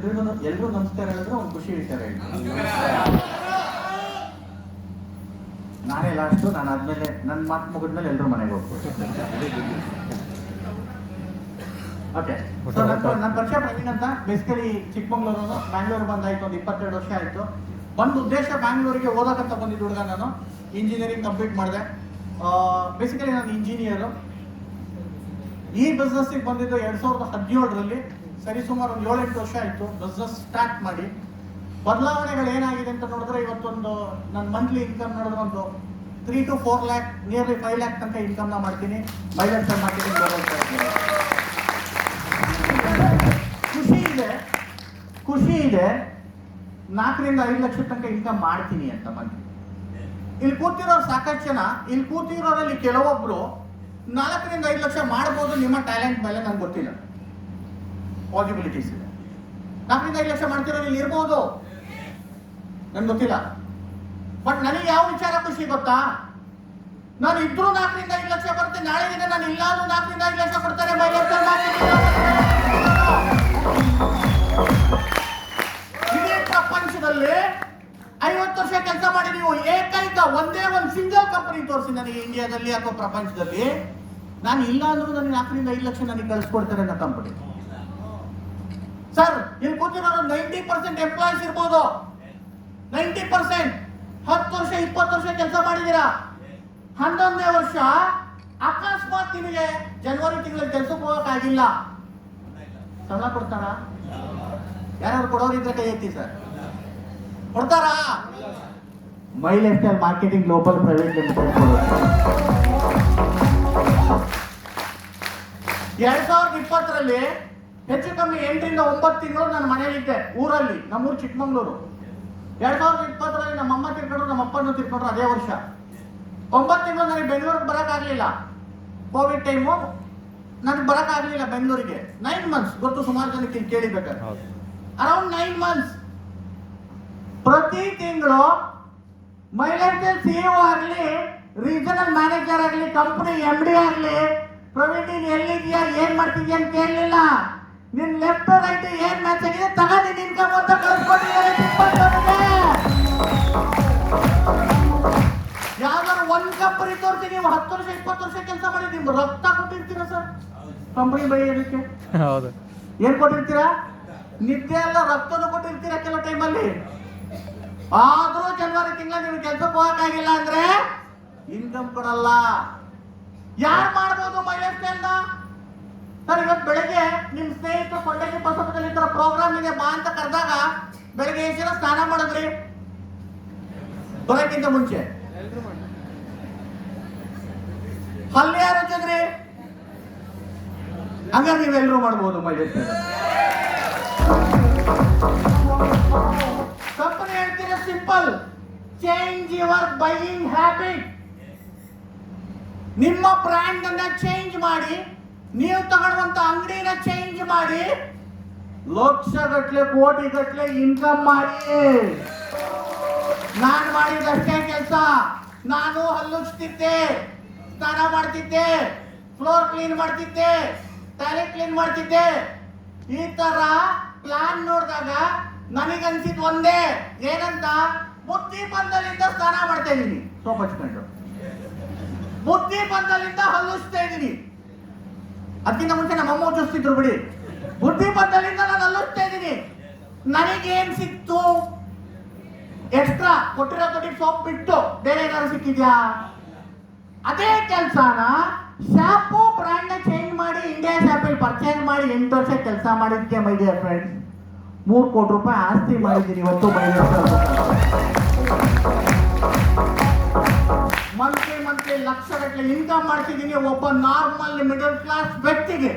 ಎಲ್ರು ನಮಸ್ಕಾರ ಹೇಳಿದ್ರೆ ಒಂದು ಖುಷಿ ವಿಚಾರ ಹೇಳಿ. ನಾನೇ ಲಾಸ್ಟು, ನಾನು ಆದ್ಮೇಲೆ ನನ್ನ ಮಾತು ಮುಗಿದ್ಮೇಲೆ ಎಲ್ಲರೂ ಮನೆಗೆ ಹೋಗ್ಬೋದು. ಓಕೆ, ಸೊ ನನ್ನ ಪರಿಚಯ ಪ್ರವೀಣ್ ಅಂತ. ಬೇಸಿಕಲಿ ಚಿಕ್ಕಮಂಗ್ಳೂರು, ಬ್ಯಾಂಗ್ಳೂರು ಬಂದಾಯ್ತು, ಒಂದು 22 ವರ್ಷ ಆಯಿತು. ಒಂದು ಉದ್ದೇಶ, ಬ್ಯಾಂಗ್ಳೂರಿಗೆ ಓದೋಕಂತ ಬಂದಿದ್ದು ಹುಡುಗ ನಾನು. ಇಂಜಿನಿಯರಿಂಗ್ ಕಂಪ್ಲೀಟ್ ಮಾಡಿದೆ. ಬೇಸಿಕಲಿ ನಾನು ಇಂಜಿನಿಯರು. ಈ ಬಿಸ್ನೆಸ್ಸಿಗೆ ಬಂದಿದ್ದು 2017ರಲ್ಲಿ. ಸರಿಸುಮಾರು ಒಂದು 7-8 ವರ್ಷ ಆಯಿತು ಬಿಸ್ನೆಸ್ ಸ್ಟಾರ್ಟ್ ಮಾಡಿ. ಬದಲಾವಣೆಗಳು ಏನಾಗಿದೆ ಅಂತ ನೋಡಿದ್ರೆ, ಇವತ್ತೊಂದು ನನ್ನ ಮಂತ್ಲಿ ಇನ್ಕಮ್ ನೋಡಿದ್ರೆ ಒಂದು 3 to 4 lakh, ನಿಯರ್ಲಿ 5 lakh ತನಕ ಇನ್ಕಮ್ನ ಮಾಡ್ತೀನಿ. ಮೈಲೇಜ್ ಮಾರ್ಕೆಟಿಂಗ್ ಖುಷಿ ಇದೆ. 4 ರಿಂದ 5 ಲಕ್ಷ ತನಕ ಇನ್ಕಮ್ ಮಾಡ್ತೀನಿ ಅಂತ ಮಂತ್ಲಿ. ಇಲ್ಲಿ ಕೂತಿರೋರು ಸಾಕಷ್ಟು ಜನ, ಇಲ್ಲಿ ಕೂತಿರೋರಲ್ಲಿ ಕೆಲವೊಬ್ರು 4 ರಿಂದ 5 ಲಕ್ಷ ಮಾಡ್ಬೋದು. ನಿಮ್ಮ ಟ್ಯಾಲೆಂಟ್ ಮೇಲೆ ನಂಗೆ ಗೊತ್ತಿಲ್ಲ, ಪಾಸಿಬಿಲಿಟೀಸ್ ಇದೆ. 4 ರಿಂದ 5 ಲಕ್ಷ ಮಾಡ್ತಿರೋರು ಇಲ್ಲಿ ಇರ್ಬೋದು, ನನ್ಗೆ ಗೊತ್ತಿಲ್ಲ. ಬಟ್ ನನಗೆ ಯಾವ ವಿಚಾರ ಖುಷಿ ಗೊತ್ತಾ? ನಾನು ಇದ್ರು 4 ರಿಂದ 5 ಲಕ್ಷ ಬರುತ್ತೆ. ನಾಳೆ ದಿನ ನಾನು ಇಲ್ಲಾದ್ರೂ 4 ರಿಂದ 5 ಲಕ್ಷ ಕೊಡ್ತಾರೆ. ಇಡೀ ಪ್ರಪಂಚದಲ್ಲಿ 50 ವರ್ಷ ಕೆಲಸ ಮಾಡಿ ನೀವು ಏಕೈಕ ಒಂದೇ ಒಂದು ಸಿಂಗಲ್ ಕಂಪನಿ ತೋರಿಸಿ ನನಗೆ, ಇಂಡಿಯಾದಲ್ಲಿ ಅಥವಾ ಪ್ರಪಂಚದಲ್ಲಿ. ನಾನು ಇಲ್ಲ ಅಂದ್ರೂ ನನಗೆ 4 ರಿಂದ 5 ಲಕ್ಷ ನನಗೆ ಕಳಿಸ್ಕೊಡ್ತಾರೆ ನನ್ನ ಕಂಪನಿ. ಸರ್, ಇಲ್ಲಿ ಕೂತಿರೋರು 90% ಎಂಪ್ಲಾಯೀಸ್ ಇರ್ಬೋದು. 90% 10 ವರ್ಷ 20 ವರ್ಷ ಕೆಲಸ ಮಾಡಿದ್ದೀರಾ. 11ನೇ ವರ್ಷ ಅಕಸ್ಮಾತ್ ನಿಮಗೆ ಜನವರಿ ತಿಂಗಳಲ್ಲಿ ಕೆಲಸಕ್ಕೆ ಹೋಗಕ್ಕಾಗಿಲ್ಲ, ಸಂಬಳ ಕೊಡ್ತಾರಾ? ಯಾರು ಕೊಡೋರಿದ್ರೆ ಕೈ ಎತ್ತಿ ಸರ್. ಕೊಡ್ತಾರಾ? My lifestyle marketing global private limited 2020ರಲ್ಲಿ ಹೆಚ್ಚು ಕಮ್ಮಿ 8 ರಿಂದ 9 ತಿಂಗಳು ನಾನು ಮನೆಯಲ್ಲಿದ್ದೆ, ಊರಲ್ಲಿ. ನಮ್ಮೂರು ಚಿಕ್ಕಮಂಗ್ಳೂರು. 2020ರಲ್ಲಿ ನಮ್ಮ ಅಮ್ಮ ತಿರ್ಕೊಂಡ್ರು, ನಮ್ಮ ಅಪ್ಪನೂ ತಿರ್ಕೊಂಡ್ರು ಅದೇ ವರ್ಷ. 9 ತಿಂಗಳು ನನಗೆ ಬೆಂಗಳೂರಿಗೆ ಬರೋಕ್ಕಾಗಲಿಲ್ಲ. ಕೋವಿಡ್ ಟೈಮು ನನಗೆ ಬರೋಕ್ಕಾಗಲಿಲ್ಲ ಬೆಂಗಳೂರಿಗೆ. 9 ಮಂತ್ಸ್ ಗೊತ್ತು, ಸುಮಾರು ಜನಕ್ಕೆ ಕೇಳಿಬೇಕಾದ್ರೆ ಅರೌಂಡ್ 9 ಮಂತ್ಸ್. ಪ್ರತಿ ತಿಂಗಳು ಮೈಲೇಜ್ ಸಿಇಒ ಆಗಲಿ, ರೀಜನಲ್ ಮ್ಯಾನೇಜರ್ ಆಗಲಿ, ಕಂಪನಿ MD ಆಗಲಿ, ಪ್ರವೀಣ್ ನೀನು ಎಲ್ಲಿದ್ಯಾ, ಏನ್ ಮಾಡ್ತಿದ್ಯಾ ಅಂತ ಕೇಳಲಿಲ್ಲ. ನಿನ್ ಲೆಫ್ಟ್ ರೈಟ್ ಏನ್ ಮ್ಯಾಚ್ ಆಗಿದೆ ತಗೊಂಡು ನಿನ್ ಇನ್ಕಮ್ ಅಂತ ಕಳ್ಸ್ಕೊಟ್ಟಿದ್ದಾರೆ. ಯಾವ್ದಾದ್ರು ಒಂದ್ ಕಂಪನಿ ತೋರಿಸಿ ನೀವು 10 ವರ್ಷ 20 ವರ್ಷ ಕೆಲಸ ಮಾಡಿ ನಿಮ್ಗೆ ರಕ್ತ ಕೊಟ್ಟಿರ್ತೀರಾ ಸರ್ ಕಂಪನಿ ಬೆಳೆಯೋದಕ್ಕೆ? ಹೌದು. ಏನ್ ಕೊಟ್ಟಿರ್ತೀರಾ? ನಿದ್ದೆ ಎಲ್ಲ ರಕ್ತನೂ ಕೊಟ್ಟಿರ್ತೀರಾ ಕೆಲವು ಟೈಮಲ್ಲಿ. ಆದ್ರೂ ಜನವರಿ ತಿಂಗಳ ನೀವು ಕೆಲ್ಸಕ್ಕೆ ಹೋಗಕ್ಕಾಗಿಲ್ಲ ಅಂದ್ರೆ ಇನ್ಕಮ್ ಕೊಡಲ್ಲ. ಯಾರು ಮಾಡ್ಬೋದು ಮೈಲೇಜ್ ಸ್ಟೈಲ್ನ? ಸರ್, ಇವತ್ತು ಬೆಳಗ್ಗೆ ನಿಮ್ ಸ್ನೇಹಿತರು ಕೊಂಡಗಿ ಬಸವದಲ್ಲಿ ಈ ತರ ಪ್ರೋಗ್ರಾಮ್ ಇದೆ ಬಾ ಅಂತ ಕರೆದಾಗ ಬೆಳಗ್ಗೆ ಎಷ್ಟು ಜನ ಸ್ನಾನ ಮಾಡಿದ್ರಿ ಬರೋಕ್ಕಿಂತ ಮುಂಚೆ? ಹಲ್ಲೆ ಯಾರು ಹಚ್ಚಿದ್ರಿ? ಹಂಗಾರೆ ನೀವೆಲ್ಲರೂ ಮಾಡ್ಬೋದು ಮೈಲೇಜ್ ಸ್ಟೈಲ್. ಕಂಪನಿ ಹೇಳ್ತೀರ simple, change your buying habit. ನಿಮ್ಮ ಬ್ರ್ಯಾಂಡ್ ಅನ್ನ ಚೇಂಜ್ ಮಾಡಿ, ನೀವು ತಗೊಳ್ಳುವಂತ ಅಂಗಡಿನ ಚೇಂಜ್ ಮಾಡಿ, ಲಕ್ಷಗಟ್ಲೆ ಕೋಟಿಗಟ್ಲೆ ಇನ್ಕಮ್ ಮಾಡಿ. ನಾನು ಮಾಡಿದಷ್ಟೇ ಕೆಲಸ. ನಾನು ಹಲ್ಲುಚ್ತಿದ್ದೆ, ಸ್ನಾನ ಮಾಡ್ತಿದ್ದೆ, ಫ್ಲೋರ್ ಕ್ಲೀನ್ ಮಾಡ್ತಿದ್ದೆ, ಟಾಯ್ಲೆಟ್ ಕ್ಲೀನ್ ಮಾಡ್ತಿದ್ದೆ. ಈ ತರ ಪ್ಲಾನ್ ನೋಡಿದಾಗ ನನಗನ್ಸಿದ್ ಒಂದೇ, ಏನಂತ, ಬುದ್ಧಿ ಬಂದಲ್ಲಿಂದ ಸ್ನಾನ ಮಾಡ್ತಾ ಇದ್ದೀನಿ, ಸೋಪ್ ಹಚ್ಕೊಂಡು. ಬುದ್ಧಿ ಬಂದಲ್ಲಿಂದ ಹಲ್ಲುಚ್ತಾ ಇದ್ದೀನಿ. ಅದಕ್ಕಿಂತ ಮುಂಚೆ ನಮ್ಮ ಅಮ್ಮ ಉಜ್ಜಿಸ್ತಿದ್ರು ಬಿಡಿ. ಬುದ್ಧಿ ಬಂದಲ್ಲಿಂದ ನಾನು ಹಲ್ಲುಚ್ತಾ ಇದ್ದೀನಿ. ನನಗೇನ್ ಸಿಕ್ತು ಎಕ್ಸ್ಟ್ರಾ? ಕೊಟ್ಟಿರೋ ದುಡ್ಡಿಗೆ ಸೋಪ್ ಬಿಟ್ಟು ಬೇರೆ ಏನಾದ್ರು ಸಿಕ್ಕಿದ್ಯಾ? ಅದೇ ಕೆಲಸನ ಶಾಂಪೂ ಬ್ರ್ಯಾಂಡ್ ನ ಚೇಂಜ್ ಮಾಡಿ ಇಂಡಿಯಾ ಶಾಂಪಲ್ ಪರ್ಚೇಸ್ ಮಾಡಿ 8 ವರ್ಷ ಕೆಲಸ ಮಾಡಿದ್ಕೆ ಮೈ ಡಿಯರ್ ಫ್ರೆಂಡ್ಸ್ 3 ಕೋಟಿ ರೂಪಾಯಿ ಆಸ್ತಿ ಮಾಡಿದ್ದೀನಿ ಇವತ್ತು. ಮಂತ್ಲಿ ಲಕ್ಷಗಟ್ಟಲೆ ಇನ್ಕಮ್ ಮಾಡ್ತಿದ್ದೀನಿ. ಒಬ್ಬ ನಾರ್ಮಲ್ ಮಿಡಲ್ ಕ್ಲಾಸ್ ವ್ಯಕ್ತಿಗೆ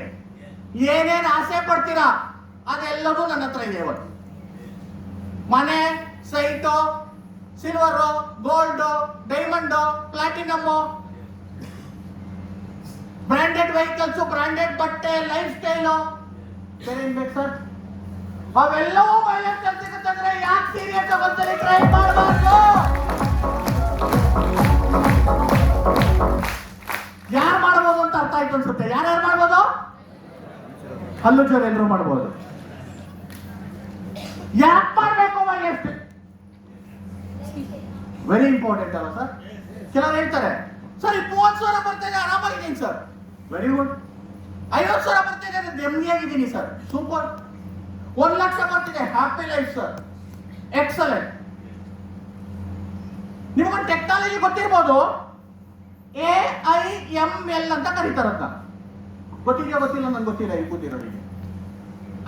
ಏನೇನು ಆಸೆ ಪಡ್ತೀರಾ ಅದೆಲ್ಲವೂ ನನ್ನ ಹತ್ರ ಇದೆ ಇವತ್ತು. ಮನೆ, site, silver, gold, diamond, platinum, branded vehicles, branded ಬಟ್ಟೆ, ಲೈಫ್ ಸ್ಟೈಲು, ಬೇರೆ ಏನ್ ಬೇಕು ಸರ್? ಅವೆಲ್ಲವೂ ಮೈಲೇಜ್ ಸಿಗುತ್ತಂದ್ರೆ ಯಾಕೆ ಸೀರಿಯಸ್ ಒಂದ್ಸಲಿ ಟ್ರೈ ಮಾಡಬಾರ್ದು? ಯಾರು ಮಾಡಬಹುದು ಅಂತ ಅರ್ಥ ಆಯ್ತು ಅನ್ಸುತ್ತೆ. ಯಾರ್ಯಾರು ಮಾಡ್ಬೋದು? ಹಲ್ಲು ಜೋರು ಎಲ್ಲರೂ ಮಾಡ್ಬೋದು. ಯಾಕೆ ಮಾಡಬೇಕು ಎಷ್ಟು ವೆರಿ ಇಂಪಾರ್ಟೆಂಟ್ ಅಲ್ಲ ಸರ್. ಕೆಲವರು ಹೇಳ್ತಾರೆ ಸರ್ 30,000 ಬರ್ತಿದೆ ಆರಾಮಾಗಿದ್ದೀನಿ ಸರ್. Very good. 50,000 ಬರ್ತಿದೆ ನೆಮ್ಮದಿಯಾಗಿದ್ದೀನಿ ಸರ್. ಸೂಪರ್. 1,00,000 ಬರ್ತಿದೆ ಹ್ಯಾಪಿ ಲೈಫ್ ಸರ್. ಎಕ್ಸಲೆಂಟ್. ನಿಮ್ಗೊಂದು ಟೆಕ್ನಾಲಜಿ ಗೊತ್ತಿರ್ಬೋದು, AIML ಅಂತ ಕರೀತಾರಂತ. ಗೊತ್ತಿದೆಯಾ ಗೊತ್ತಿಲ್ಲ ನಂಗೆ ಗೊತ್ತಿಲ್ಲ. ಈ ಕೂತಿರೋರಿಗೆ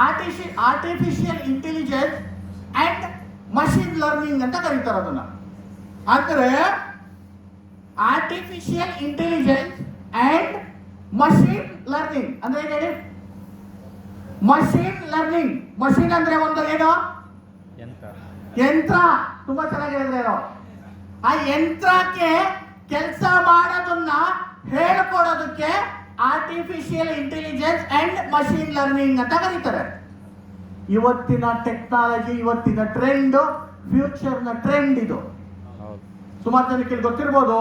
artificial intelligence and machine learning ಅಂತ ಕರೀತಾರೆ ಅದನ್ನ. ಅಂದ್ರೆ artificial intelligence and machine learning ಅಂದ್ರೆ ಹೇಳಿ. ಮಷಿನ್ ಲರ್ನಿಂಗ್, ಮಷಿನ್ ಅಂದ್ರೆ ಒಂದು ಏನು ಯಂತ್ರ. ತುಂಬಾ ಚೆನ್ನಾಗಿ ಹೇಳಿದ್ರೆ ಆ ಯಂತ್ರಕ್ಕೆ ಕೆಲಸ ಮಾಡೋದನ್ನ ಹೇಳ್ಕೊಡೋದಕ್ಕೆ artificial intelligence and machine learning ಅಂತ ಕರೀತಾರೆ. ಇವತ್ತಿನ ಟೆಕ್ನಾಲಜಿ, ಇವತ್ತಿನ ಟ್ರೆಂಡ್, ಫ್ಯೂಚರ್ ನ ಟ್ರೆಂಡ್ ಇದು. ಸುಮಾರು ಜನಕ್ಕೆ ಗೊತ್ತಿರ್ಬೋದು,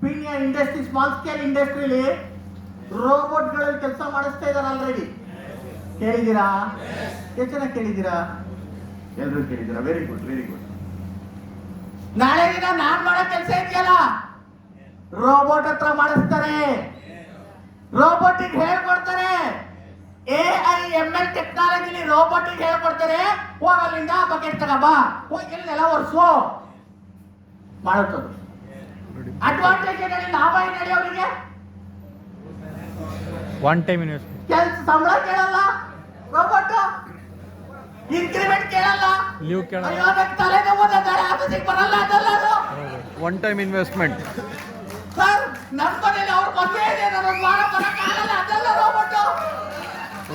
ಪೀನಿಯಾ ಇಂಡಸ್ಟ್ರಿ, ಸ್ಮಾಲ್ ಸ್ಕೇಲ್ ಇಂಡಸ್ಟ್ರಿಲಿ ರೋಬೋಟ್ ಗಳಲ್ಲಿ ಕೆಲಸ ಮಾಡಿಸ್ತಾ ಇದ್ದಾರೆ ಆಲ್ರೆಡಿ. ಕೇಳಿದ್ದೀರಾ? ಎಷ್ಟು ಜನ ಕೇಳಿದ್ದೀರಾ? ಎಲ್ಲರೂ ಕೇಳಿದ್ದೀರಾ? Very good, very good. ನಾಳೆ ದಿನ ನಾನ್ ಮಾಡೋ ಕೆಲಸ ಇದೆಯಲ್ಲ, ರೋಬೋಟ್ ಹತ್ರ ಮಾಡಿಸ್ತಾರೆ. ರೋಬೋಟಿಕ್ ಹೇಳ್ಕೊಡ್ತಾರೆ. AIML ಟೆಕ್ನಾಲಜಿಲಿ ರೋಬೋಟಿಕ್ ಹೇಳ್ಕೊಡ್ತಾರೆ. ಹೋಗಲ್ಲಿಂದ ಬಕೆಟ್ ತಗೋಬಾ, ಹೋಗಿ ನೆಲ ಒರೆಸು ಮಾಡುತ್ತದೆ. ಅಡ್ವಾಂಟೇಜ್ ಏನೇಳಿ, ಲಾಭ ಏನೇಳಿ ಅವರಿಗೆ? One time investment. ಕೆಲಸ ಸಂಬಳ ಕೇಳಲ್ಲ ರೋಬೋಟ್, ಇನ್ಕ್ರಿಮೆಂಟ್ ಕೇಳಲ್ಲ, ಲೀವ್ ಕೇಳಲ್ಲ. ಅಯ್ಯೋ ನನಗೆ ತಲೆನೋವು, ನಾಳೆ ಆಫೀಸಿಗೆ ಬರಲ್ಲ ಅದಲ್ಲ ಅದು. One time investment. ಸರ್ ನಮ್ಮ ಮನೇಲಿ ಅವ್ರ ಮದುವೆ ಇದೆ, ನಾನು ಒಂದು ವಾರ ಬರಕ್ಕಾಗಲ್ಲ, ಅದಲ್ಲ robot.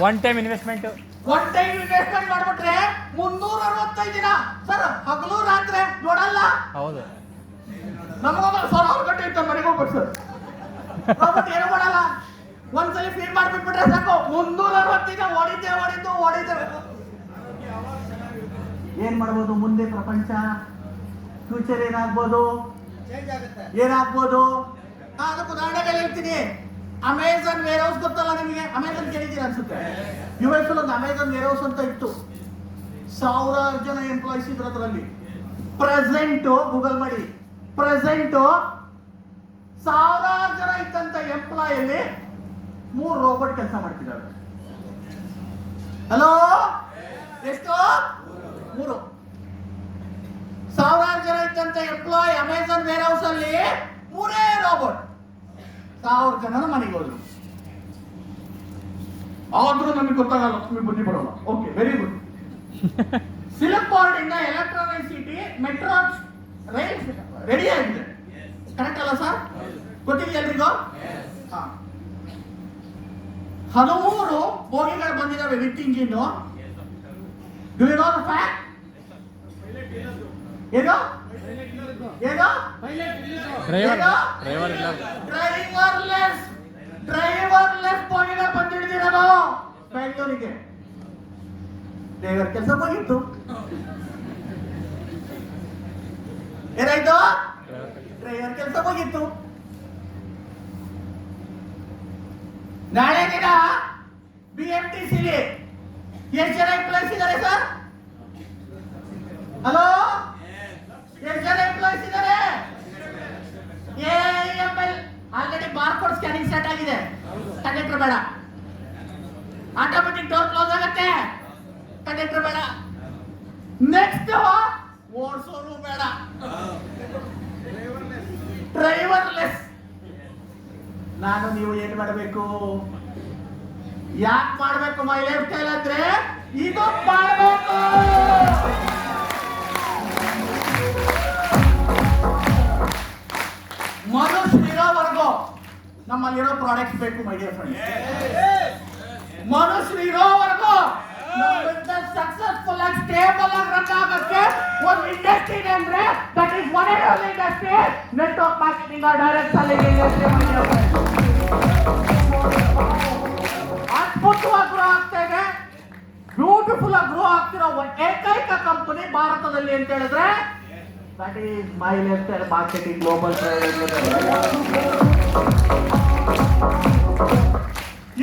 One time investment. One time investment ಮಾಡ್ಬಿಟ್ರೆ 365 ದಿನ ಸರ್, ಹಗಲು ರಾತ್ರಿ ನೋಡಲ್ಲ. ಹೌದು. ನಮಗೋಗ 1,000 ಗಂಟೆ ಇತ್ತು ಮನೆಗೆ ಹೋಗ್ಬೇಕು ಸರ್. ರೋಬೋಟ್ ಏನು ಮಾಡಲ್ಲ, ಒಂದ್ಸಲಿ ಫೀಡ್ ಮಾಡ್ಬಿಟ್ಬಿಟ್ರೆ ಸಾಕು, 360 ದಿನ ಓಡಿದ್ದೆ. ಏನ್ ಮಾಡ್ಬೋದು ಮುಂದೆ ಪ್ರಪಂಚ, ಫ್ಯೂಚರ್ ಏನಾಗ್ಬೋದು, ಏನಾಗ್ಬೋದು? ಅದಕ್ಕೆ ಉದಾಹರಣೆಗಳು ಹೇಳ್ತೀನಿ. ಅಮೆಝಾನ್ ವೇರ್ ಹೌಸ್ ಗೊತ್ತಲ್ಲ ನಿಮಗೆ? ಅಮೆಝಾನ್ ಕೇಳಿದ್ದೀರ ಅನ್ಸುತ್ತೆ. US ಒಂದು ಅಮೆಝಾನ್ ವೇರ್ ಹೌಸ್ ಅಂತ ಇತ್ತು. 1,000 ಜನ ಎಂಪ್ಲಾಯ್ಸ್ ಇದ್ರು ಅದರಲ್ಲಿ. ಪ್ರೆಸೆಂಟ್ ಗೂಗಲ್ ಮಾಡಿ, ಪ್ರೆಸೆಂಟ್ 1,000 ಜನ ಇದ್ದಂತ ಎಂಪ್ಲಾಯಲ್ಲಿ 3 ರೋಬೋಟ್ ಕೆಲಸ ಮಾಡ್ತಿದ್ದಾರೆ. ಹಲೋ, ಎಷ್ಟು? 3. 1,000 ಜನ ಇದ್ದಂತ ಎಂಪ್ಲಾಯ್ ಅಮೆಝಾನ್ ವೇರ್ ಹೌಸ್ ಅಲ್ಲಿ 3 ರೋಬೋಟ್. 1,000 ಜನ ಮನೆಗೆ ಹೋದ್ರು. ಆದ್ರೂ ನಮಗೆ ಗೊತ್ತಾಗಲ್ಲ, ನಮಗೆ ಬುದ್ಧಿ ಬರೋಲ್ಲ. Okay, very good. Silk Board ಇಂದ Electronic City metro rail ready ಆಗಿದೆ. ಕರೆಕ್ಟ್ ಅಲ್ಲ ಸರ್? ಗೊತ್ತಿದೆ ಎಲ್ರಿಗೂ? 13 ಬೋಗಿಗಳು ಬಂದಿದ್ದಾವೆ with engine. Do you know the fact? ಏನು ಡ್ರೈವರ್ಲೆಸ್ ಬೋಗಿಗಳು ಬಂದಿಳಿದಿರೋದು ಬೆಂಗಳೂರಿಗೆ. ಡ್ರೈವರ್ ಕೆಲಸ ಹೋಗಿತ್ತು, ಏನಾಯ್ತು? ಡ್ರೈವರ್ ಕೆಲಸ ಹೋಗಿತ್ತು. ನಾಳೆ ದಿನ BMTCಲಿ ಎಷ್ಟು ಜನ ಎಂಪ್ಲಾಯ್ಸ್ ಇದ್ದಾರೆ ಸರ್? ಹಲೋ, ಎಷ್ಟು ಜನ ಎಂಪ್ಲಾಯ್ಸ್ ಇದ್ದಾರೆ? AIML already barcode scanning start ಆಗಿದೆ. ಕಂಡಕ್ಟರ್ ಬೇಡ, ಆಟೋಮೆಟಿಕ್ ಡೋರ್ ಕ್ಲೋಸ್ ಆಗುತ್ತೆ. ಕಂಡಕ್ಟರ್ ಬೇಡ, ನೆಕ್ಸ್ಟ್ ಓಡಿಸೋರು ಬೇಡ, ಡ್ರೈವರ್ಲೆಸ್. ನಾನು ನೀವು ಏನ್ ಮಾಡಬೇಕು? ಯಾಕೆ ಮಾಡಬೇಕು? ಮೈ ಲೈಫ್ ಸ್ಟೈಲ್ ಅಂದ್ರೆ ಇದು ಮಾಡಬೇಕು. ಮನುಷ್ಯರಿರೋವರೆಗೂ ನಮ್ಮಲ್ಲಿರೋ ಪ್ರಾಡಕ್ಟ್ಸ್ ಬೇಕು ಮೈ ಡಿಯರ್ ಫ್ರೆಂಡ್ಸ್. ಮನುಷ್ಯರಿರೋವರೆಗೂ ಸಕ್ಸಸ್ಫುಲ್ ಆಗಿ ಸ್ಟೇಬಲ್ ಆಗಿ ರನ್ ಆಗಕ್ಕೆ ಒಂದು ಇಂಡಸ್ಟ್ರಿ ಇದೆ ಅಂದ್ರೆ that is one and only industry, network marketing or direct selling industry. ಅದ್ಭುತವಾಗಿ ಗ್ರೋ ಆಗ್ತಾ ಇದೆ, ಬ್ಯೂಟಿಫುಲ್ ಆಗಿ ಗ್ರೋ ಆಗ್ತಿರೋ ಏಕೈಕ ಕಂಪನಿ ಭಾರತದಲ್ಲಿ ಅಂತ ಹೇಳಿದ್ರೆ that is my lifestyle marketing global private limited.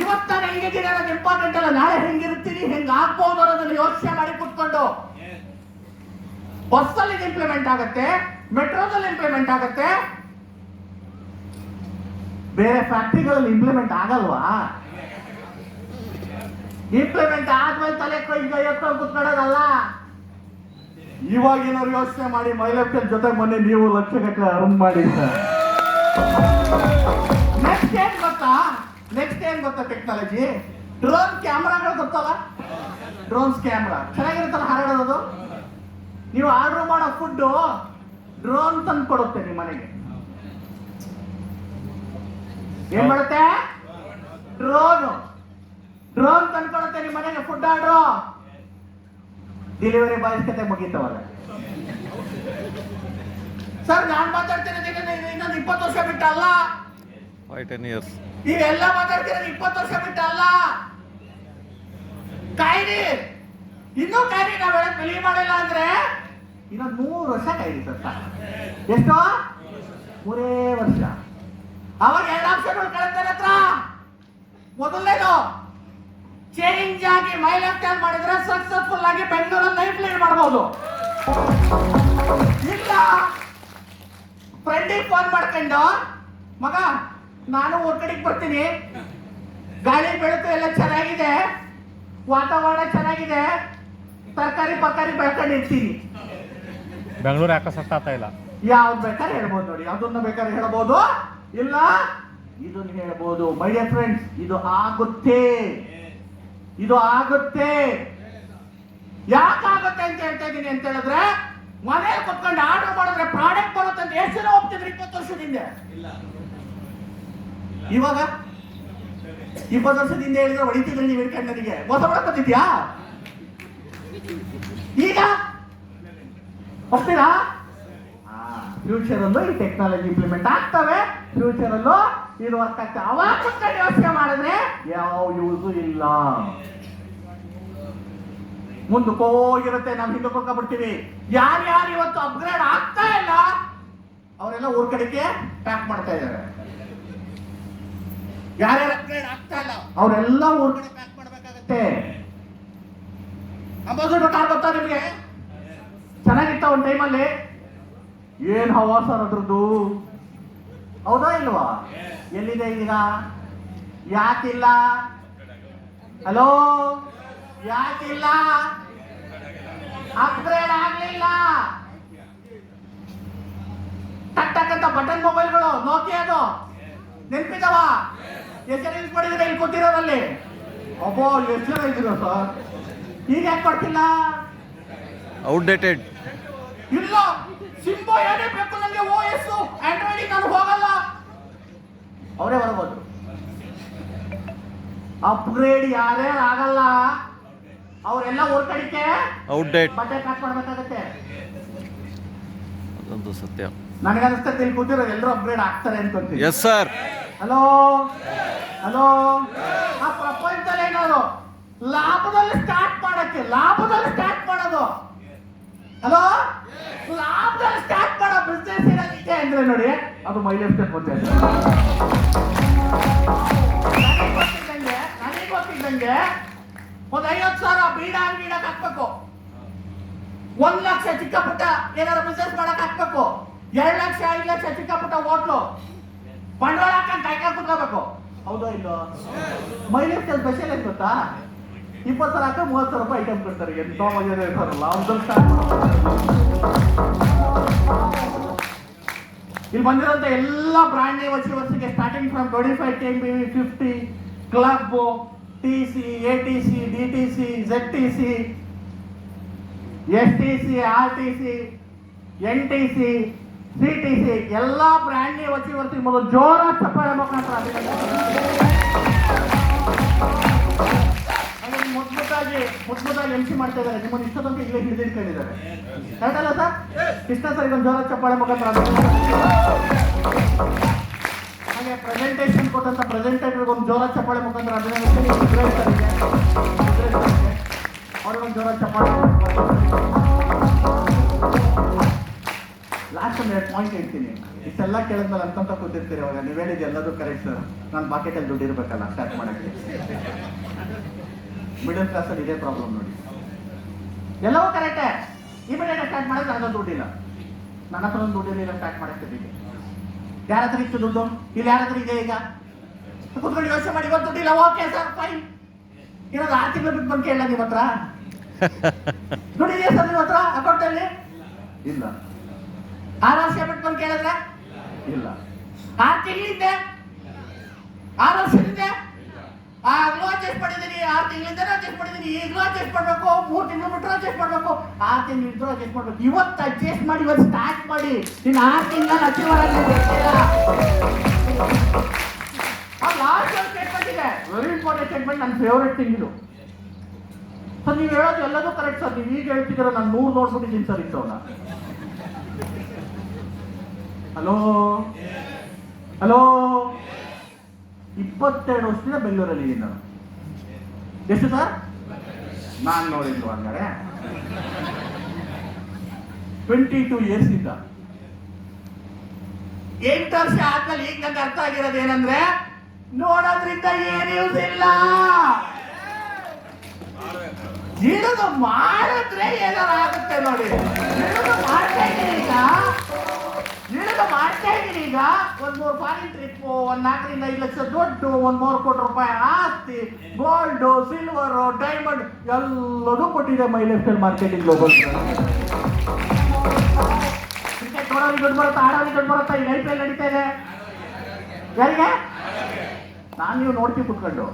ಇವತ್ತು ನಾನು ಹೆಂಗಿದ್ದೀನಿ ಅನ್ನೋದು ಇಂಪಾರ್ಟೆಂಟ್ ಅಲ್ಲ, ನಾಳೆ ಹೆಂಗಿರ್ತೀನಿ, ಹೆಂಗ್ ಆಗ್ಬೋದು ಅನ್ನೋದನ್ನ ಯೋಚನೆ ಮಾಡಿ ಕುತ್ಕೊಂಡು ರೋಡ್. ಬಸ್ ಅಲ್ಲಿ ಇಂಪ್ಲಿಮೆಂಟ್ ಆಗುತ್ತೆ, ಮೆಟ್ರೋದಲ್ಲಿ ಇಂಪ್ಲಿಮೆಂಟ್ ಆಗುತ್ತೆ, ಬೇರೆ ಫ್ಯಾಕ್ಟ್ರಿಗಳಲ್ಲಿ ಇಂಪ್ಲಿಮೆಂಟ್ ಆಗಲ್ವಾ? ಇಂಪ್ಲಿಮೆಂಟ್ ಆದ್ಮೇಲೆ ತಲೆ ಎತ್ಕೊಂಡು ಕುತ್ಕೊಳ್ಳೋದಲ್ಲ. ಇವಾಗ ಏನಾದ್ರು ಯೋಚನೆ ಮಾಡಿ ಮೈಲೆಫ್ಟಲ್ ಜೊತೆ ಮೊನ್ನೆ ನೀವು ಲಕ್ಷಗಟ್ಟಲೆ ಅರ್ನ್ ಮಾಡಿ ಸರ್. ನೆಕ್ಸ್ಟ್ ಏನ್ ಗೊತ್ತಾ ಟೆಕ್ನಾಲಜಿ? ಡ್ರೋನ್ ಕ್ಯಾಮ್ರಾಗಳು ಗೊತ್ತಲ್ಲ, ಡ್ರೋನ್ಸ್ ಕ್ಯಾಮ್ರಾ ಚೆನ್ನಾಗಿರುತ್ತಲ್ಲ ಹಾರಾಡೋದು. ನೀವು ಆರ್ಡರ್ ಮಾಡೋ ಫುಡ್ ಡ್ರೋನ್ ತಂದು ಕೊಡುತ್ತೆ ನಿಮ್ಮ ಮನೆಗೆ. ಏನ್ ಮಾಡುತ್ತೆ? ಡ್ರೋನ್ ತಂದ್ಕೊಡುತ್ತೆ ನಿಮ್ಮ ಮನೆಗೆ ಫುಡ್ ಆರ್ಡ್ರು. ಡೆಲಿವರಿ ಬಾಯ್ಸ್ ಕತೆ ಮುಗೀತವಲ್ಲ ಸರ್. ನಾನ್ ಮಾತಾಡ್ತಿರೋದು ಇನ್ನೊಂದು 20 ವರ್ಷ ಬಿಟ್ಟಲ್ಲ, 5-10 years. ನೀವೆಲ್ಲ ಮಾತಾಡ್ತಿರೋದು 20 ವರ್ಷ ಬಿಟ್ಟಲ್ಲ. ಕಾಯಿರಿ, ಇನ್ನೂ ಕಾಯಿರಿ. ನಾವ್ ಹೇಳಕ್ ಬಿಲೀವ್ ಮಾಡಿಲ್ಲ ಅಂದ್ರೆ ಇನ್ನೊಂದು 3 ವರ್ಷ ಕಾಯಿರಿ ಸರ್. ಎಷ್ಟು? 3 ವರ್ಷ. ಅವಾಗ 2 ಆಪ್ಷನ್ಗಳು ಕಳೆದ ಹತ್ರ. ಮೊದಲನೇದು, ಚೇಂಜ್ ಆಗಿ ಮೈ ಲೆಫ್ಟ್ ಹ್ಯಾಂಡ್ ಮಾಡಿದ್ರೆ ಸಕ್ಸಸ್ಫುಲ್ ಆಗಿ ಬೆಂಗಳೂರಲ್ಲಿ ಲೈಫ್ ಲೀಡ್ ಮಾಡಬಹುದು. ಇಲ್ಲ, ಫ್ರೆಂಡಿಗೆ ಫೋನ್ ಮಾಡ್ಕೊಂಡು, ಮಗ ನಾನು ಊರ್ ಕಡೆಗೆ ಬರ್ತೀನಿ, ಗಾಳಿ ಬೆಳಕು ಎಲ್ಲ ಚೆನ್ನಾಗಿದೆ, ವಾತಾವರಣ ಚೆನ್ನಾಗಿದೆ, ತರಕಾರಿ ಬೆಳ್ಕೊಂಡು ಇರ್ತೀನಿ. ಬೆಂಗಳೂರು ಯಾಕೆ ಸೆಟ್ ಆಗ್ತಾ ಇಲ್ಲ? ಯಾವ್ದು ಬೇಕಾದ್ರೆ ಹೇಳ್ಬೋದು ನೋಡಿ, ಯಾವ್ದನ್ನ ಬೇಕಾದ್ರೆ ಹೇಳ್ಬೋದು, ಇಲ್ಲ ಇದನ್ನ ಹೇಳ್ಬೋದು. ಮೈ ಡಿಯರ್ ಫ್ರೆಂಡ್ಸ್, ಇದು ಆಗುತ್ತೆ. ಯಾಕಾಗುತ್ತೆ ಅಂತ ಹೇಳ್ತಾ ಇದೀನಿ ಅಂತ ಹೇಳಿದ್ರೆ, ಮನೇಲಿ ಕುತ್ಕೊಂಡು ಆರ್ಡರ್ ಮಾಡಿದ್ರೆ ಪ್ರಾಡಕ್ಟ್ ಬರುತ್ತೆ ಅಂತ ಎಷ್ಟು ಜನ ಹೋಗ್ತಿದ್ರು 20 ವರ್ಷದಿಂದ? ಇವಾಗ 20 ವರ್ಷದಿಂದ ಹೇಳಿದ್ರೆ ಹೊಡಿತಿದ್ರೆ ನೀವು ಹಿಡ್ಕೊಂಡು ನನಗೆ ಮೋಸ ಮಾಡಕ್ಕಿದ್ಯಾ? ಈಗ ಹೋಗ್ತೀರಾ? ಫ್ಯೂಚರ್ ಅಲ್ಲೂ ಈ ಟೆಕ್ನಾಲಜಿ ಇಂಪ್ಲಿಮೆಂಟ್ ಆಗ್ತವೆ, ಫ್ಯೂಚರ್ ಅಲ್ಲೂ ಇದು ವರ್ಕ್ ಆಗ್ತವೆ. ಅವಾಗ ಕುತ್ಕೊಂಡು ಯೋಚನೆ ಮಾಡಿದ್ರೆ ಯಾವ ಯೂಸು ಇಲ್ಲ. ಮುಂದಕ್ಕೆ ಹೋಗಿರುತ್ತೆ, ನಾವು ಹಿಂದೆ ಬಿಡ್ತೀವಿ. ಯಾರ್ಯಾರು ಇವತ್ತು ಅಪ್ಗ್ರೇಡ್ ಆಗ್ತಾ ಇಲ್ಲ ಅವರೆಲ್ಲ ಊರ್ ಕಡೆಗೆ ಪ್ಯಾಕ್ ಮಾಡ್ತಾ ಇದ್ದಾರೆ. ಯಾರ್ಯಾರು ಅಪ್ಗ್ರೇಡ್ ಆಗ್ತಾ ಇಲ್ಲ ಅವರೆಲ್ಲ ಊರ್ ಕಡೆ ಪ್ಯಾಕ್ ಮಾಡ್ಬೇಕಾಗತ್ತೆ. ಅಂಬಾಸಿಡರ್ ಕಾರ್ ಗೊತ್ತಾ ನಿಮ್ಗೆ? ಚೆನ್ನಾಗಿತ್ತ ಒಂದ್ ಟೈಮಲ್ಲಿ. ಏನ್ ಹವಾ ಸರ್ ಅದ್ರದ್ದು, ಹೌದಾ ಇಲ್ವಾ? ಎಲ್ಲಿದೆ ಈಗ? ಯಾಕಿಲ್ಲ? ಹಲೋ, ಯಾಕಿಲ್ಲ? ಅಪ್ಗ್ರೇಡ್ ಆಗ್ಲಿಲ್ಲ. ಟಕ್ ಬಟನ್ ಮೊಬೈಲ್ಗಳು, ನೋಕಿಯಾದು ನೆನ್ಪಿದವ? ಎಷ್ಟು ಜನ ಯೂಸ್ ಮಾಡಿದ್ರೆ ಇಲ್ಲಿ ಕೂತಿರೋರಲ್ಲಿ? ಅಬ್ಬೋ, ಎಷ್ಟು ಜನ ಇದ್ದೀರ ಸರ್? ಈಗ ಯಾಕೆ ಮಾಡ್ತಿಲ್ಲ? ಔಟ್ಡೇಟೆಡ್. ಇಲ್ಲ, ಸಿಂಬೋ ಏನೇ ಬೇಕು ನನಗೆ, OS ಆಂಡ್ರಾಯ್ಡ್ ನಾನು ಹೋಗಲ್ಲ. ಅವರೇ ಹೊರಬೋದು. ಅಪ್ಗ್ರೇಡ್ ಯಾರೇ ಆಗಲ್ಲ, ಅವರೆಲ್ಲ ಹೊರಗಡಿಕೆ ಔಟ್ಡೇಟ್ ಬಟ್ಟೆ ಪ್ಯಾಕ್ ಮಾಡ್ಬೇಕಾಗತ್ತೆ. ಅದೊಂದು ಸತ್ಯ. ನನಗನ್ನಿಸ್ತದೆ ಇಲ್ಲಿ ಕೂತಿರೋದು ಎಲ್ಲರೂ ಅಪ್ಗ್ರೇಡ್ ಆಗ್ತಾರೆ ಅನ್ಕೊಂತೀನಿ. Yes sir. ಹಲೋ, ಆ ಪ್ರಪಂಚದಲ್ಲಿ ಏನಾದ್ರು ಲಾಭದಲ್ಲಿ ಸ್ಟಾರ್ಟ್ ಮಾಡೋದು. ಹಲೋ, ಲಾಭದಲ್ಲಿ ಸ್ಟಾರ್ಟ್ ಮಾಡೋ ಬಿಸ್ನೆಸ್ ಏನಾಗಿದೆ ಅಂದ್ರೆ ನೋಡಿ, ಅದು ಮೈ ಲೆಫ್ಟ್ ಗೊತ್ತೇ. ನನಗೆ ಗೊತ್ತಿದ್ದಂಗೆ ಒಂದು 50,000 ಬೀಡ ಅಂಗಡಿಗೆ ಹಾಕ್ಬೇಕು, 1 ಲಕ್ಷ ಚಿಕ್ಕ ಪುಟ್ಟ ಏನಾದ್ರು ಬಿಸ್ನೆಸ್ ಮಾಡಕ್ ಹಾಕ್ಬೇಕು, 2 ಲಕ್ಷ 5 ಲಕ್ಷ ಚಿಕ್ಕ ಪುಟ್ಟ ಹೋಟ್ಲು ಬಂಡವಾಳ ಹಾಕೊಂಡು ಕೈ ಕುತ್ಕೋಬೇಕು. ಹೌದೋ ಇಲ್ಲೋ? ಮೈ ಲೆಫ್ಟ್ ಸ್ಪೆಷಲ್ ಏನ್ ಗೊತ್ತಾ? 20,000 ಹಾಕ 30,000 ರೂಪಾಯಿ ಐಟಮ್ ಕೊಡ್ತಾರೆ. ಎಂತ ಮಜಾ ಇರ್ತಾರಲ್ಲ ಅವ್ರದ್ದು ಸ್ಟಾರ್ಟ್ ಇಲ್ಲಿ ಬಂದಿರೋಂಥ ಎಲ್ಲ ಬ್ರ್ಯಾಂಡ್ ನೇಮ್ ವರ್ಷಕ್ಕೆ starting from 25 KBV 50 club, TC, ATC, DTC, ZTC, STC, RTC, NTC, CTC ಎಲ್ಲ ಬ್ರ್ಯಾಂಡ್ ನೇಮ್ ವರ್ಷಕ್ಕೆ ಮೊದಲು ಜೋರ ಚಪ್ಪಾಳೆ ಮುಖಾಂತರ ಮುದ್ಮುದ್ದಾಗಿ MC ಮಾಡ್ತಾ ಇದ್ದಾರೆ. ನಿಮ್ಮನ್ನು ಇಷ್ಟೊಂದು ಇಲ್ಲೇ ಹಿಡಿದಿಟ್ಕೊಂಡಿದ್ದಾರೆ. ಕರೆಕ್ಟಲ್ಲ ಸರ್? ಕೃಷ್ಣ ಸರ್ ಇದೊಂದು ಜೋರ ಚಪ್ಪಾಳೆ ಮುಖಾಂತರ. ಹಾಗೆ ಪ್ರೆಸೆಂಟೇಷನ್ ಕೊಟ್ಟಂತ ಪ್ರೆಸೆಂಟೇಟರ್ಗೆ ಒಂದು ಜೋರ ಚಪ್ಪಾಳೆ ಮುಖಾಂತರ ಅಭಿನಂದನೆ. ಅವ್ರಿಗೊಂದು ಜೋರ ಚಪ್ಪಾಳೆ. ಲಾಸ್ಟ್ ಒಂದು 2 ಪಾಯಿಂಟ್ ಹೇಳ್ತೀನಿ. ಇಷ್ಟೆಲ್ಲ ಕೇಳಿದ್ಮೇಲೆ ಅಂತಂತ ಕೂತಿರ್ತೀರಿ. ಅವಾಗ ನೀವು ಹೇಳಿದ್ದು ಎಲ್ಲದೂ ಕರೆಕ್ಟ್ ಸರ್. ನಾನು ಬಾಕೆಟಲ್ಲಿ ದುಡ್ಡು ಇರಬೇಕಲ್ಲ ಸ್ಟಾರ್ಟ್ ಮಾಡೋಕ್ಕೆ. ಮಿಡಲ್ ಕ್ಲಾಸಲ್ಲಿ ಇದೇ ಪ್ರಾಬ್ಲಮ್ ನೋಡಿ. ಎಲ್ಲವೂ ಕರೆಕ್ಟೇ. ಇಮಿಡಿಯೇಟ್ ಸ್ಟಾರ್ಟ್ ಮಾಡಿದ್ರೆ ನನ್ನ ದುಡ್ಡಿಲ್ಲ, ನನ್ನ ಹತ್ರ ಒಂದು ದುಡ್ಡಿಲ್ಲ ಸ್ಟಾರ್ಟ್ ಮಾಡಕ್ಕೆ. ಯಾರ ಹತ್ರ ಇತ್ತು ದುಡ್ಡು? ಇಲ್ಲಿ ಯಾರ ಹತ್ರ ಇದೆ? ಈಗ ಕುತ್ಕೊಂಡು ಯೋಚನೆ ಮಾಡಿ, ಇವತ್ತು ದುಡ್ಡಿಲ್ಲ, ಓಕೆ ಸರ್ ಫೈನ್. ಇರೋದು 6 ತಿಂಗಳು ಬಿಟ್ಟು ಬಂದು ಕೇಳಲ್ಲ ನಿಮ್ಮ ಹತ್ರ ದುಡ್ಡಿದೆಯಾ ಸರ್ ನಿಮ್ಮ ಹತ್ರ ಅಕೌಂಟಲ್ಲಿ? ಇಲ್ಲ. 6 ವರ್ಷ ಬಿಟ್ಟು ಬಂದು ಕೇಳಿದ್ರೆ ಇಲ್ಲ. 6 ತಿಂಗಳಿಂದ 6 ವರ್ಷದಿಂದ ಆಗ್ಲೂ ಅಡ್ಜಸ್ಟ್ ಮಾಡಿದ್ದೀನಿ, 6 ತಿಂಗಳಿಂದ ಅಡ್ಜಸ್ಟ್ ಮಾಡಿದ್ದೀನಿ, ಈಗಲೂ ಅಡ್ಜಸ್ಟ್ ಮಾಡಬೇಕು, 3 ತಿಂಗಳು ಬಿಟ್ಟರು ಅಡ್ಜಸ್ಟ್ ಮಾಡಬೇಕು, 6 ತಿಂಗಳು ಇದ್ರು ಅಡ್ಜಸ್ಟ್ ಮಾಡಬೇಕು. ಇವತ್ತು ಅಡ್ಜಸ್ಟ್ ಮಾಡಿ, ಇವತ್ತು ಸ್ಟಾರ್ಟ್ ಮಾಡಿ. ಇನ್ನು 6 ತಿಂಗಳು ಅಚೀವ್ ಲಾಸ್ಟ್ ಸ್ಟೇಟ್ಮೆಂಟ್ ಇದೆ, ವೆರಿ ಇಂಪಾರ್ಟೆಂಟ್ ಸ್ಟೇಟ್ಮೆಂಟ್, ನನ್ನ ಫೇವರೆಟ್ ಥಿಂಗ್ ಇದು. ಸರ್ ನೀವು ಹೇಳೋದು ಎಲ್ಲದೂ ಕರೆಕ್ಟ್ ಸರ್, ನೀವು ಈಗ ಹೇಳ್ತಿದ್ದೀರ, ನಾನು 100 ನೋಡ್ಬಿಟ್ಟಿದ್ದೀನಿ ಸರ್ ಇಂಥವನ್ನ. ಹಲೋ ಹಲೋ 22 ವರ್ಷದಿಂದ ಬೆಂಗಳೂರಲ್ಲಿ ಇದ್ದೀನಿ ನಾನು. ಎಷ್ಟು ಸರ್? ನಾನು ನೋಡಿದ್ದು ಹಂಗಾರೆ 22 ಇಯರ್ಸ್ ಇಂದ. 8 ವರ್ಷ ಆದ್ಮೇಲೆ ಈಗ ನಂಗೆ ಅರ್ಥ ಆಗಿರೋದು ಏನಂದ್ರೆ, ನೋಡೋದ್ರಿಂದ ಏನು ಯೂಸ್ ಇಲ್ಲ, ಇಳಿದು ಮಾಡಿದ್ರೆ ಏನಾರು ಆಗುತ್ತೆ ನೋಡಿ. ಇಳಿದು ಮಾಡ್ತಾ ಇದ್ದೀನಿ ಈಗ, ಒಂದ್ 3 ಫಾರಿನ್ ಟ್ರಿಪ್, 1 4 ರಿಂದ 5 ಲಕ್ಷ ದುಡ್ಡು, 1 3 ಕೋಟಿ ರೂಪಾಯಿ ಆಸ್ತಿ, ಗೋಲ್ಡ್, ಸಿಲ್ವರ್, ಡೈಮಂಡ್ ಎಲ್ಲದೂ ಕೊಟ್ಟಿದೆ my lifestyle marketing global. Cricket ನೋಡೋರಿಗೆ ದುಡ್ಡು ಬರುತ್ತಾ, ಆಡೋರಿಗೆ ದುಡ್ಡು ಬರುತ್ತಾ? ಈ IPL ನಡೀತಾ ಇದೆ ಯಾರಿಗೆ? ನಾನು ನೀವು ನೋಡ್ತೀವಿ ಕುತ್ಕೊಂಡು,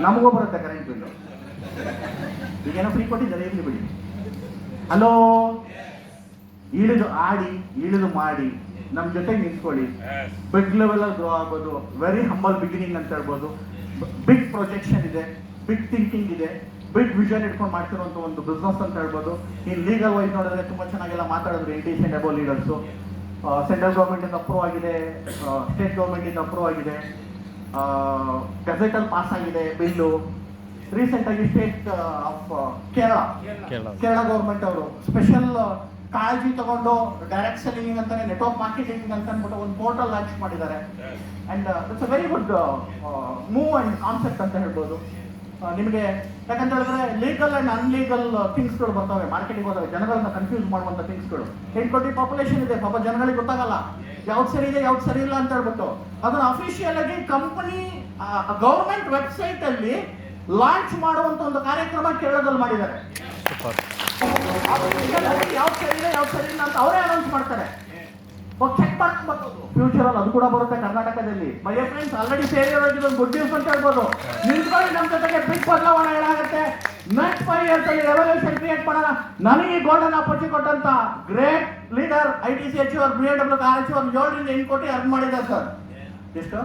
ನಮಗೂ ಬರುತ್ತೆ ಕರೆಂಟ್ ಬಿಲ್ಲು. ಈಗೇನೋ ಫ್ರೀ ಕೊಟ್ಟಿದ್ದಾರೆ, ಇರ್ಲಿ ಬಿಡಿ. ಹಲೋ, ಇಳಿದು ಆಡಿ, ಇಳಿದು ಮಾಡಿ, ನಮ್ಮ ಜೊತೆಗೆ ನಿಂತ್ಕೊಳ್ಳಿ. ಬಿಗ್ ಲೆವೆಲ್ ಅಲ್ಲಿ ಗ್ರೋ ಆಗ್ಬೋದು, ವೆರಿ ಹಂಬಲ್ ಬಿಗಿನಿಂಗ್ ಅಂತ ಹೇಳ್ಬೋದು. ಬಿಗ್ ಪ್ರೊಜೆಕ್ಷನ್ ಇದೆ, ಬಿಗ್ ಥಿಂಕಿಂಗ್ ಇದೆ, ಬಿಗ್ ವಿಷನ್ ಇಟ್ಕೊಂಡು ಮಾಡ್ತಿರುವಂಥ ಒಂದು ಬಿಸ್ನೆಸ್ ಅಂತ ಹೇಳ್ಬೋದು. ಇನ್ನು ಲೀಗಲ್ ವೈಸ್ ನೋಡಿದ್ರೆ ತುಂಬ ಚೆನ್ನಾಗೆಲ್ಲ ಮಾತಾಡಿದ್ರು Indian and above leaders. Central ಗೌರ್ಮೆಂಟಿಂದ ಅಪ್ರೂವ್ ಆಗಿದೆ, ಸ್ಟೇಟ್ ಗೌರ್ಮೆಂಟಿಂದ ಅಪ್ರೂವ್ ಆಗಿದೆ, ಗೆಜೆಟಲ್ಲಿ ಪಾಸ್ ಆಗಿದೆ ಬಿಲ್ಲು. ರೀಸೆಂಟ್ ಆಗಿ ಸ್ಟೇಟ್ ಆಫ್ ಕೇರಳ ಗೌರ್ಮೆಂಟ್ ಅವರು ಸ್ಪೆಷಲ್ ಕಾಳಜಿ ತಗೊಂಡು ಡೈರೆಕ್ಟ್ ಸೆಲ್ಲಿಂಗ್ ಅಂತಾನೆ, ನೆಟ್ವರ್ಕ್ ಮಾರ್ಕೆಟಿಂಗ್ ಅಂತ ಅಂದ್ಬಿಟ್ಟು ಒಂದು ಪೋರ್ಟಲ್ ಲಾಂಚ್ ಮಾಡಿದ್ದಾರೆ. And it's a very good move and concept ಅಂತ ಹೇಳ್ಬೋದು. ನಿಮಗೆ ಯಾಕಂತ ಹೇಳಿದ್ರೆ ಲೀಗಲ್ ಅಂಡ್ ಅನ್ಲೀಗಲ್ ಥಿಂಗ್ಸ್ಗಳು ಬರ್ತವೆ, ಮಾರ್ಕೆಟಿಂಗ್ ಹೋದಾಗ ಜನಗಳನ್ನ ಕನ್ಫ್ಯೂಸ್ ಮಾಡುವಂಥ ಥಿಂಗ್ಸ್ಗಳು. 8 ಕೋಟಿ ಪಾಪ್ಯುಲೇಷನ್ ಇದೆ, ಪಾಪ ಜನಗಳಿಗೆ ಗೊತ್ತಾಗಲ್ಲ ಯಾವ್ದು ಸರಿ ಇದೆ ಯಾವ್ದು ಸರಿ ಇಲ್ಲ ಅಂತ ಹೇಳ್ಬಿಟ್ಟು. ಅದನ್ನ ಅಫಿಷಿಯಲ್ ಆಗಿ ಕಂಪನಿ ಗೌರ್ಮೆಂಟ್ ವೆಬ್ಸೈಟ್ ಅಲ್ಲಿ ಲಾಂಚ್ ಮಾಡುವಂತ ಒಂದು ಕಾರ್ಯಕ್ರಮ ಕೇರಳದಲ್ಲಿ ಮಾಡಿದ್ದಾರೆ. ಯಾವ್ದು ಸರಿ ಇದೆ ಯಾವ್ದು ಸರಿ ಇಲ್ಲ ಅಂತ ಅವರೇ ಅನೌನ್ಸ್ ಮಾಡ್ತಾರೆ. ಚೆಕ್ ಮಾಡ್ಕೊಂಡು ಫ್ಯೂಚರ್ ಅಲ್ಲಿ ಅದು ಕೂಡ ಬರುತ್ತೆ ಕರ್ನಾಟಕದಲ್ಲಿ. ಮೈ ಫ್ರೆಂಡ್ಸ್, ಆಲ್ರೆಡಿ ಸೇರಿರೋದು ಗುಡ್ ನ್ಯೂಸ್ ಅಂತ ಹೇಳ್ಬೋದು. ನಿಂತ್ಕೊಳ್ಳಿ, ನಮ್ಮ ಜೊತೆಗೆ ಬಿಗ್ ಬದಲಾವಣೆ ಏನಾಗುತ್ತೆ. ನೆಕ್ಸ್ಟ್ 5 years ಅಲ್ಲಿ ರೆವಲ್ಯೂಷನ್ ಕ್ರಿಯೇಟ್ ಮಾಡೋಣ. ನನಗೆ ಗೋಲ್ಡನ್ ಆಪರ್ಚುನಿಟಿ ಕೊಟ್ಟಂತ great leader ITC HR BMW RHR 7 ರಿಂದ 8 ಕೋಟಿ ಅರ್ನ್ ಮಾಡಿದ್ದಾರೆ ಸರ್. ಎಷ್ಟು?